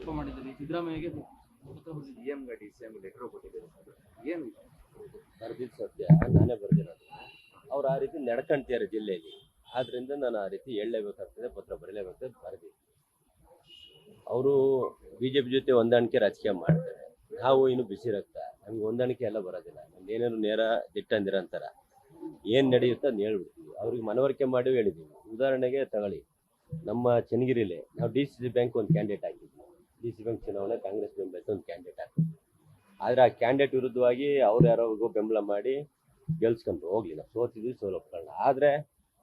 ಆರೋಪ ಮಾಡಿದ್ದಾರೆ. ಸಿದ್ದರಾಮಯ್ಯಗೆ CM DCM letter ಕೊಟ್ಟಿದ್ದಾರೆ. ಏನು ಬರ್ದಿದ್ದು ಸತ್ಯ, ನಾನೇ ಬರ್ದಿರೋದು. ಅವ್ರು ಆ ರೀತಿ ನಡ್ಕೊಂತಿದ್ದಾರೆ ಜಿಲ್ಲೆಯಲ್ಲಿ, ಆದ್ರಿಂದ ನಾನು ಆ ರೀತಿ ಹೇಳಲೇಬೇಕಾಗ್ತದೆ, ಪತ್ರ ಬರೀಲೇಬೇಕಾಗ್ತದೆ, ಬರ್ದಿದ್ದು. ಅವರು ಬಿಜೆಪಿ ಜೊತೆ ಹೊಂದಾಣಿಕೆ ರಾಜಕೀಯ ಮಾಡ್ತಾರೆ. ನಾವು ಇನ್ನು ಬಿಸಿ ರಕ್ತ, ನಮ್ಗೆ ಹೊಂದಾಣಿಕೆ ಎಲ್ಲ ಬರೋದಿಲ್ಲ. ನಮ್ದು ಏನೇನು ನೇರ ದಿಟ್ಟಂದಿರ ಅಂತಾರ, ಏನು ನಡೆಯುತ್ತೆ ಅದನ್ನ ಹೇಳ್ಬಿಡ್ತೀವಿ. ಅವ್ರಿಗೆ ಮನವರಿಕೆ ಮಾಡಿ ಹೇಳಿದ್ದೀವಿ. ಉದಾಹರಣೆಗೆ ತಗೊಳ್ಳಿ, ನಮ್ಮ ಚನ್ನಗಿರಿಲಿ ನಾವು DCC ಬ್ಯಾಂಕ್ ಒಂದು ಕ್ಯಾಂಡಿಡೇಟ್ ಹಾಕಿದ್ವಿ. DCC ಬ್ಯಾಂಕ್ ಚುನಾವಣೆ ಕಾಂಗ್ರೆಸ್ ಬೆಂಬಲಿತ ಒಂದು ಕ್ಯಾಂಡಿಡೇಟ್ ಹಾಕಿದ್ವಿ. ಆದರೆ ಆ ಕ್ಯಾಂಡಿಡೇಟ್ ವಿರುದ್ಧವಾಗಿ ಅವ್ರು ಯಾರಿಗೂ ಬೆಂಬಲ ಮಾಡಿ ಗೆಲ್ಸ್ಕೊಂಡ್ರು, ಹೋಗ್ಲಿ ನಾವು ಸೋತಿದ್ವಿ, ಸೋಲೊಪ್ಕೊಳ್ಳ. ಆದರೆ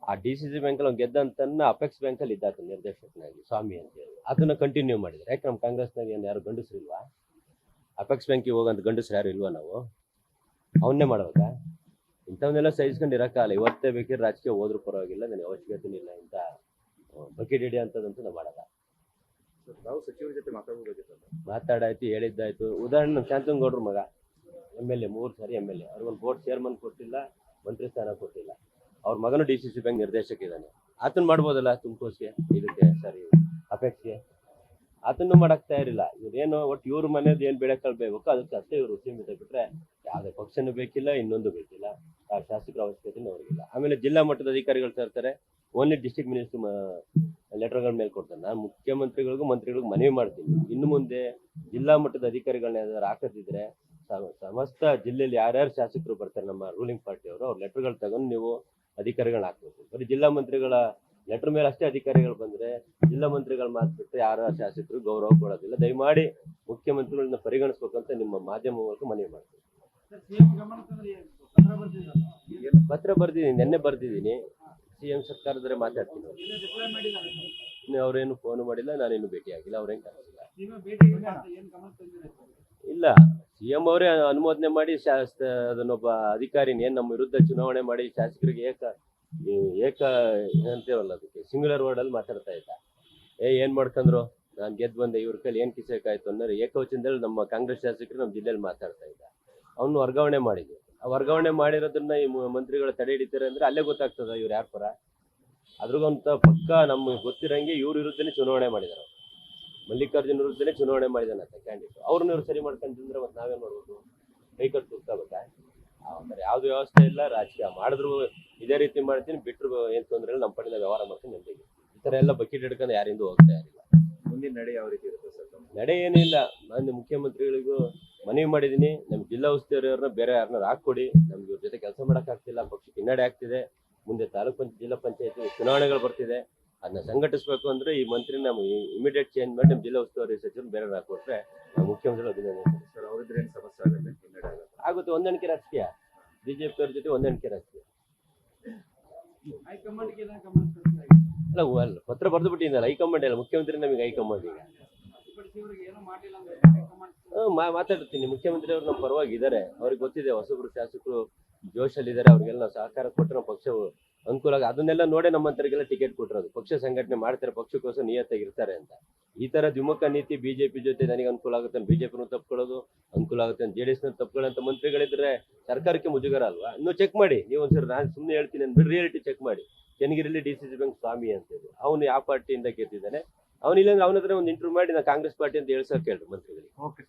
ಆ DCC ಬ್ಯಾಂಕಲ್ಲಿ ಅವ್ನು ಗೆದ್ದಂತನ್ನ ಅಪೆಕ್ಸ್ ಬ್ಯಾಂಕಲ್ಲಿ ಇದ್ದಾತ ನಿರ್ದೇಶಕನಾಗಿ ಸ್ವಾಮಿ ಅಂತೇಳಿ, ಅದನ್ನ ಕಂಟಿನ್ಯೂ ಮಾಡಿದ್ರು. ಯಾಕೆ ನಮ್ಮ ಕಾಂಗ್ರೆಸ್ನಾಗ ಏನು ಯಾರು ಗಂಡಸರಿಲ್ವಾ? ಅಪೆಕ್ಸ್ ಬ್ಯಾಂಕಿಗೆ ಹೋಗಂತ ಗಂಡಸರು ಯಾರು ಇಲ್ವಾ? ನಾವು ಅವನ್ನೇ ಮಾಡ್ಬೇಕಾ? ಇಂಥವನ್ನೆಲ್ಲ ಸಹಿಸ್ಕೊಂಡು ಇರೋಕ್ಕಾಗಲ್ಲ. ಇವತ್ತೇ ಬೇಕಿದ್ರೆ ರಾಜಕೀಯ ಹೋದ್ರೂ ಪರವಾಗಿಲ್ಲ, ನನಗೆ ಅವಶ್ಯಕತೆ ಇಲ್ಲ. ಇಂಥ ಬಕೆಟ್ ಹಿಡಿ ಅಂತದಂತೂ ನಾವು ಮಾಡಲ್ಲ. ನಾವು ಸಚಿವರ ಜೊತೆ ಮಾತಾಡಬೇಕಾಗಿತ್ತು, ಮಾತಾಡಾಯ್ತು, ಹೇಳಿದ್ದಾಯ್ತು. ಉದಾಹರಣೆ ನಮ್ಮ ಶಾಂತನಗೌಡ್ರ ಮಗ MLA, 3 ಸಾರಿ MLA, ಅವ್ರಿಗೊಂದು ಬೋರ್ಡ್ ಚೇರ್ಮನ್ ಕೊಟ್ಟಿಲ್ಲ, ಮಂತ್ರಿ ಸ್ಥಾನ ಕೊಟ್ಟಿಲ್ಲ. ಅವ್ರ ಮಗನು DCC ಬ್ಯಾಂಕ್ ನಿರ್ದೇಶಕ ಇದ್ದಾನೆ. ಆತನ ಮಾಡ್ಬೋದಲ್ಲ ತುಮಕೂರ್ಸ್ಗೆ, ಇದಕ್ಕೆ ಸರಿ ಅಪೇಕ್ಷೆ, ಆತನ್ನು ಮಾಡಕ್ ತಯಾರಿಲ್ಲ. ಇವ್ರೇನು ಒಟ್ಟು ಇವ್ರ ಮನೇದು ಏನು ಬೆಳೆಕಾಳು ಬೇಕು ಅದಕ್ಕೆ ಅಷ್ಟೇ ಇವರು ಸೀಮಿತ, ಬಿಟ್ರೆ ಯಾವುದೇ ಪಕ್ಷನೂ ಬೇಕಿಲ್ಲ, ಇನ್ನೊಂದು ಬೇಕಿಲ್ಲ. ಆ ಶಾಸಕರ ಅವಶ್ಯಕತೆ ಅವ್ರಿಗಿಲ್ಲ. ಆಮೇಲೆ ಜಿಲ್ಲಾ ಮಟ್ಟದ ಅಧಿಕಾರಿಗಳು ತರ್ತಾರೆ, ಓನ್ಲಿ ಡಿಸ್ಟ್ರಿಕ್ಟ್ ಮಿನಿಸ್ಟರ್ ಲೆಟರ್ಗಳ ಮೇಲೆ ಕೊಡ್ತಾರೆ. ನಾನು ಮುಖ್ಯಮಂತ್ರಿಗಳಿಗೂ ಮಂತ್ರಿಗಳಿಗೂ ಮನವಿ ಮಾಡ್ತೀನಿ, ಇನ್ನು ಮುಂದೆ ಜಿಲ್ಲಾ ಮಟ್ಟದ ಅಧಿಕಾರಿಗಳನ್ನ ಯಾವ್ದಾದ್ರು ಹಾಕದಿದ್ರೆ ಸಮಸ್ತ ಜಿಲ್ಲೆಯಲ್ಲಿ ಯಾರ್ಯಾರು ಶಾಸಕರು ಬರ್ತಾರೆ ನಮ್ಮ ರೂಲಿಂಗ್ ಪಾರ್ಟಿಯವರು, ಅವ್ರ ಲೆಟರ್ಗಳು ತಗೊಂಡು ನೀವು ಅಧಿಕಾರಿಗಳನ್ನ ಹಾಕ್ಬೇಕು. ಬರೀ ಜಿಲ್ಲಾ ಮಂತ್ರಿಗಳ ಲೆಟರ್ ಮೇಲೆ ಅಷ್ಟೇ ಅಧಿಕಾರಿಗಳು ಬಂದ್ರೆ ಜಿಲ್ಲಾ ಮಂತ್ರಿಗಳು ಮಾತು ಬಿಟ್ಟರೆ ಯಾರ ಶಾಸಕರು ಗೌರವ ಕೊಡೋದಿಲ್ಲ. ದಯಮಾಡಿ ಮುಖ್ಯಮಂತ್ರಿಗಳನ್ನ ಪರಿಗಣಿಸ್ಬೇಕಂತ ನಿಮ್ಮ ಮಾಧ್ಯಮ ಮೂಲಕ ಮನವಿ ಮಾಡ್ತೀನಿ. ಪತ್ರ ಬರ್ದಿದ್ದೀನಿ, ನಿನ್ನೆ ಬರ್ದಿದ್ದೀನಿ. CM ಸರ್ಕಾರದವರೇ ಮಾತಾಡ್ತೀನಿ. ಅವ್ರೇನು ಫೋನ್ ಮಾಡಿಲ್ಲ, ನಾನೇನು ಭೇಟಿ ಆಗಿಲ್ಲ, ಅವ್ರೇನು ಕಾಣಿಸಿಲ್ಲ. ಇಲ್ಲ, CM ಅವರೇ ಅನುಮೋದನೆ ಮಾಡಿ ಅದನ್ನೊಬ್ಬ ಅಧಿಕಾರಿನ ಏನ್ ನಮ್ಮ ವಿರುದ್ಧ ಚುನಾವಣೆ ಮಾಡಿ ಶಾಸಕರಿಗೆ ಏಕ ಅಂತೀವಲ್ಲ, ಅದಕ್ಕೆ ಸಿಂಗ್ಯುಲರ್ ವರ್ಡ್ ಅಲ್ಲಿ ಮಾತಾಡ್ತಾ ಇದ್ದ. ಏನ್ ಮಾಡ್ಕೊಂಡ್ರು, ನಾನು ಗೆದ್ದು ಬಂದೆ, ಇವ್ರ ಕೈಲಿ ಏನ್ ಕಿಸಕಾಯ್ತು ಅನ್ನೋರು ಏಕವಚನದಲ್ಲಿ ನಮ್ಮ ಕಾಂಗ್ರೆಸ್ ಶಾಸಕರು ನಮ್ಮ ಜಿಲ್ಲೆಯಲ್ಲಿ ಮಾತಾಡ್ತಾ ಇದ್ದ. ಅವನು ವರ್ಗಾವಣೆ ಮಾಡಿದ್ವಿ. ಆ ವರ್ಗಾವಣೆ ಮಾಡಿರೋದನ್ನ ಈ ಮಂತ್ರಿಗಳು ತಡೆ ಹಿಡಿತಾರೆ ಅಂದ್ರೆ ಅಲ್ಲೇ ಗೊತ್ತಾಗ್ತದ ಇವ್ರು ಯಾರ ಪರ. ಅದ್ರಿಗಂತ ಪಕ್ಕ ನಮ್ಗೆ ಗೊತ್ತಿರಂಗೆ ಇವ್ರ ವಿರುದ್ಧನೇ ಚುನಾವಣೆ ಮಾಡಿದಾರೆ. ಮಲ್ಲಿಕಾರ್ಜುನ್ ವಿರುದ್ಧನೇ ಚುನಾವಣೆ ಮಾಡಿದಾನಂತ ಕ್ಯಾಂಡಿಡೇಟ್. ಅವ್ರನ್ನ ಇವ್ರು ಸರಿ ಮಾಡ್ಕೊಂತಿದ್ರೆ ಮತ್ತೆ ನಾವೇನ್ ಮಾಡ್ಬೋದು? ಕೈ ಕಟ್ಟು ಕೂತ್ಕೋಬೇಕಾ? ಯಾವ್ದು ವ್ಯವಸ್ಥೆ ಇಲ್ಲ. ರಾಜಕೀಯ ಮಾಡಿದ್ರು ಇದೇ ರೀತಿ ಮಾಡ್ತೀನಿ, ಬಿಟ್ಟರು ಏನ್ ತೊಂದ್ರೆ ಇಲ್ಲ, ನಮ್ಮ ಪಡೆದ ವ್ಯವಹಾರ ಮಾಡ್ಕೊಂಡು ನಿಂತಿಗೆ. ಈ ತರ ಎಲ್ಲ ಬಕೆಟ್ ಹಿಡ್ಕೊಂಡು ಯಾರಿಂದ ಹೋಗ್ತಾ ಇರಲಿಲ್ಲ. ಮುಂದಿನ ನಡೆ ಯಾವ ರೀತಿ ಇರುತ್ತೆ ಸರ್? ನಡೆ ಏನಿಲ್ಲ, ನಾನು ಮುಖ್ಯಮಂತ್ರಿಗಳಿಗೂ ಮನವಿ ಮಾಡಿದ್ದೀನಿ, ನಮ್ಮ ಜಿಲ್ಲಾ ಉಸ್ತುವಾರಿ ಅವ್ರನ್ನ ಬೇರೆ ಯಾರನ್ನ ಹಾಕೊಡಿ, ನಮ್ಗೆ ಇವ್ರ ಜೊತೆ ಕೆಲಸ ಮಾಡಕ್ ಆಗ್ತಿಲ್ಲ, ಪಕ್ಷಕ್ಕೆ ಹಿನ್ನಡೆ ಆಗ್ತಿದೆ. ಮುಂದೆ ತಾಲೂಕು ಜಿಲ್ಲಾ ಪಂಚಾಯತ್ ಚುನಾವಣೆಗಳು ಬರ್ತಿದೆ, ಅದನ್ನ ಸಂಘಟಿಸಬೇಕು ಅಂದ್ರೆ ಈ ಮಂತ್ರಿ ನಾವು ಇಮಿಡಿಯೇಟ್ ಚೇಂಜ್ ಮಾಡಿ ನಮ್ಮ ಜಿಲ್ಲಾ ಉಸ್ತುವಾರಿ ಸಚಿವರು ಬೇರೆ ಹಾಕೊಟ್ರೆ ನಾವು ಮುಖ್ಯಮಂತ್ರಿಗಳು ಅಭಿನಂದನೆ ಸರ್. ಅವ್ರಿದ್ರೆ ಏನು ಸಮಸ್ಯೆ ಆಗುತ್ತೆ? ಹಿನ್ನಡೆ ಆಗುತ್ತೆ. ಹೊಂದಾಣಿಕೆ ರಾಜಕೀಯ, BJP ಅವ್ರ ಜೊತೆ ಹೊಂದಾಣಿಕೆ ರಾಜಕೀಯ. ಅಲ್ಲ, ಪತ್ರ ಬರೆದು ಬಿಟ್ಟಿದ್ದಲ್ಲ, ಹೈಕಮಾಂಡ್ ಅಲ್ಲ, ಮುಖ್ಯಮಂತ್ರಿ ನಮಗೆ ಹೈಕಮಾಂಡ್. ಈಗ ಮಾತಾಡ್ತೀನಿ, ಮುಖ್ಯಮಂತ್ರಿ ಅವರು ನಮ್ಮ ಪರವಾಗಿ ಇದ್ದಾರೆ, ಅವ್ರಿಗೆ ಗೊತ್ತಿದೆ ಹೊಸಬ್ರು ಶಾಸಕರು ಜೋಶಲ್ಲಿ ಇದ್ದಾರೆ, ಅವ್ರಿಗೆಲ್ಲ ನಾವು ಸಹಕಾರ ಕೊಟ್ಟರೆ ನಮ್ಮ ಪಕ್ಷ ಅನುಕೂಲ ಅದನ್ನೆಲ್ಲ ನೋಡೇ ನಮ್ಮಂತರಿಗೆಲ್ಲ ಟಿಕೆಟ್ ಕೊಟ್ಟಿರೋದು. ಪಕ್ಷ ಸಂಘಟನೆ ಮಾಡ್ತಾರೆ, ಪಕ್ಷಕ್ಕೋಸ್ಕರ ನಿಯತ್ತಾಗಿರ್ತಾರೆ ಅಂತ. ಈ ತರ ದ್ವಿಮುಖ ನೀತಿ BJP ಜೊತೆ ನನಗೆ ಅನುಕೂಲ ಆಗುತ್ತೆ ಅಂತ BJP ತಪ್ಕೊಳ್ಳೋದು, ಅನುಕೂಲ ಆಗುತ್ತೆ ಅಂತ JDS ತಪ್ಕೊಳ್ಳೋಂಥ ಮಂತ್ರಿಗಳಿದ್ರೆ ಸರ್ಕಾರಕ್ಕೆ ಮುಜುಗರ ಅಲ್ವಾ? ಇನ್ನೂ ಚೆಕ್ ಮಾಡಿ ನೀವು ಒಂದ್ಸರಿ. ನಾನು ಸುಮ್ಮನೆ ಹೇಳ್ತೀನಿ ಅಂದ್ರೆ ರಿಯಾಲಿಟಿ ಚೆಕ್ ಮಾಡಿ. ಚನ್ನಗಿರಿಯಲ್ಲಿ DCC ಬ್ಯಾಂಕ್ ಸ್ವಾಮಿ ಅಂತೇಳಿ ಅವನು ಯಾವ ಪಾರ್ಟಿಯಿಂದ ಗೆದ್ದಿದ್ದಾನೆ, ಅವನಿಲ್ಲ ಅಂದ್ರೆ ಅವನ ಹತ್ರ ಒಂದು ಇಂಟರ್ವ್ಯೂ ಮಾಡಿ ನಾನು ಕಾಂಗ್ರೆಸ್ ಪಾರ್ಟಿ ಅಂತ ಹೇಳ್ಸೋಕೆ ಕೇಳ್ರಿ ಮಂತ್ರಿಗಳಿಗೆ. ಓಕೆ.